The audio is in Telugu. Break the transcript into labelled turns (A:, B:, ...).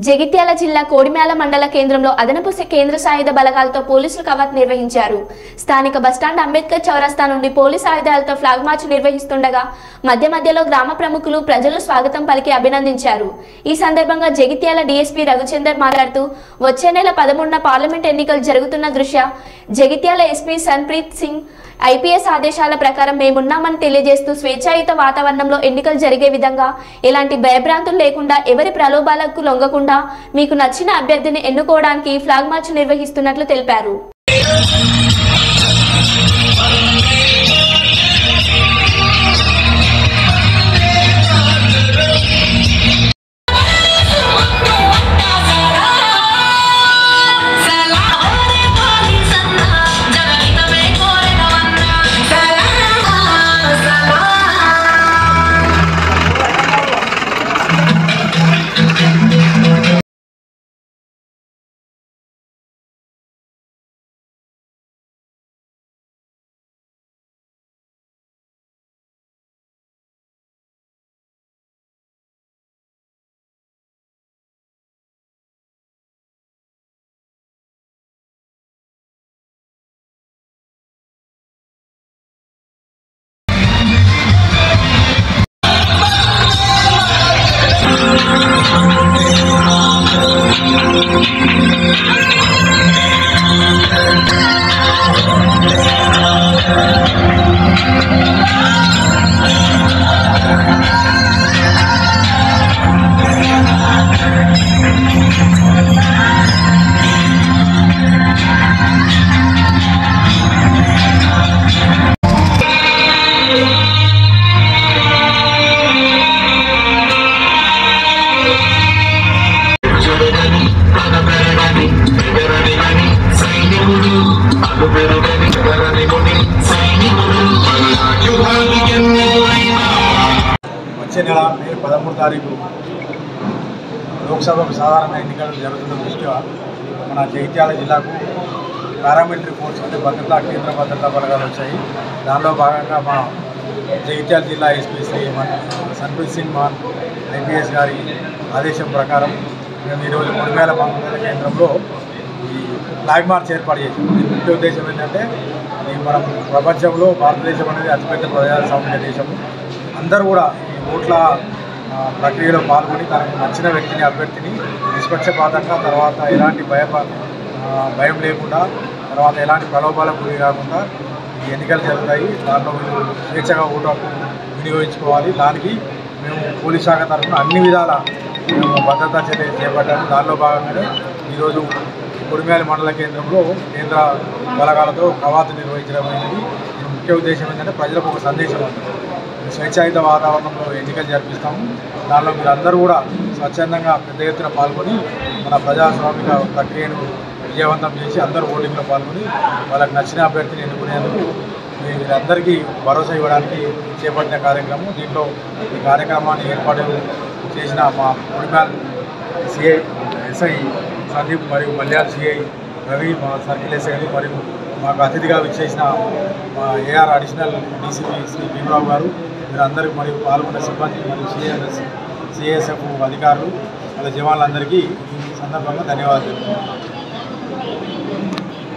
A: జగిత్యాల జిల్లా కోడిమ్యాల మండల కేంద్రంలో అదనపు కేంద్ర సాయుధ బలగాలతో పోలీసులు కవాతు నిర్వహించారు. స్థానిక బస్టాండ్ అంబేద్కర్ చౌరస్తా నుండి పోలీసు ఆయుధాలతో ఫ్లాగ్ మార్చ్ నిర్వహిస్తుండగా మధ్యలో గ్రామ ప్రముఖులు ప్రజలు స్వాగతం పలికి అభినందించారు. ఈ సందర్భంగా జగిత్యాల డీఎస్పీ రవిచందర్ మాట్లాడుతూ వచ్చే నెల 13న పార్లమెంట్ ఎన్నికలు జరుగుతున్న దృష్ట్యా జగిత్యాల ఎస్పీ సన్ప్రీత్ సింగ్ ఐపీఎస్ ఆదేశాల ప్రకారం మేమున్నామని తెలియజేస్తూ స్వేచ్ఛాయుత వాతావరణంలో ఎన్నికలు జరిగే విధంగా ఎలాంటి భయభ్రాంతులు లేకుండా ఎవరి ప్రలోభాలకు లొంగకుండా మీకు నచ్చిన అభ్యర్థిని ఎన్నుకోవడానికి ఫ్లాగ్ మార్చ్ నిర్వహిస్తున్నట్లు తెలిపారు.
B: వచ్చే నెల మే 13 తారీఖు లోక్సభకు సాధారణ ఎన్నికలు జరుగుతున్న దృష్ట్యా మన జగిత్యాల జిల్లాకు పారామిలిటరీ ఫోర్స్ అంటే కేంద్ర భద్రతా బలగాలు వచ్చాయి. దానిలో భాగంగా మా జగిత్యాల జిల్లా ఎస్పీ శ్రీ సన్ప్రీత్ సింగ్ మాన్ ఐపీఎస్ గారి ఆదేశం ప్రకారం మేము ఈరోజు కోడిమ్యాల మండల కేంద్రంలో ఈ ఫ్లాగ్ మార్చ్ ఏర్పాటు చేసాం. దీని ముఖ్య ఉద్దేశం ఏంటంటే మనం ప్రపంచంలో భారతదేశం అనేది అతిపెద్ద ప్రజాస్వామిక దేశము. అందరూ కూడా ఈ ఓట్ల ప్రక్రియలో పాల్గొని తనకు నచ్చిన వ్యక్తిని అభ్యర్థిని నిష్పక్షపాతంగా తర్వాత ఎలాంటి భయం లేకుండా తర్వాత ఎలాంటి ప్రలోభాలకు గురి కాకుండా ఈ ఎన్నికలు జరుగుతాయి. దాంట్లో మీరు స్వేచ్ఛగా ఓటు హక్కు వినియోగించుకోవాలి. దానికి మేము పోలీస్ శాఖ తరఫున అన్ని విధాల మేము భద్రతా చర్యలు చేపట్టాము. దానిలో భాగంగానే ఈరోజు కోడిమ్యాల మండల కేంద్రంలో కేంద్ర బలగాలతో కవాతు నిర్వహించడం అనేది ముఖ్య ఉద్దేశం ఏంటంటే ప్రజలకు ఒక సందేశం ఉంటుంది. స్వేచ్ఛాయుత వాతావరణంలో ఎన్నికలు జరిపిస్తాము. దానిలో మీరు అందరూ కూడా స్వచ్ఛందంగా పెద్ద ఎత్తున పాల్గొని మన ప్రజాస్వామిక ప్రక్రియను విజయవంతం చేసి అందరూ ఓటింగ్లో పాల్గొని వాళ్ళకి నచ్చిన అభ్యర్థిని ఎన్నుకునేందుకు వీరందరికీ భరోసా ఇవ్వడానికి చేపట్టిన కార్యక్రమం. దీంట్లో ఈ కార్యక్రమాన్ని ఏర్పాటు చేసిన మా కోడిమ్యాల సిఐ ఎస్ఐ సందీప్ మరియు మల్యాల సిఐ రవి, మా సర్కిల్ ఎస్ఐలు మరియు మాకు అతిథిగా విచ్చేసిన మా AR additional DCP Shri Bhimarao గారు, వీరందరికీ మరియు పాల్గొన్న సిబ్బంది మరియు సిఐఎస్ఎఫ్ అధికారులు వాళ్ళ జవాన్లందరికీ ఈ సందర్భంగా ధన్యవాదాలు.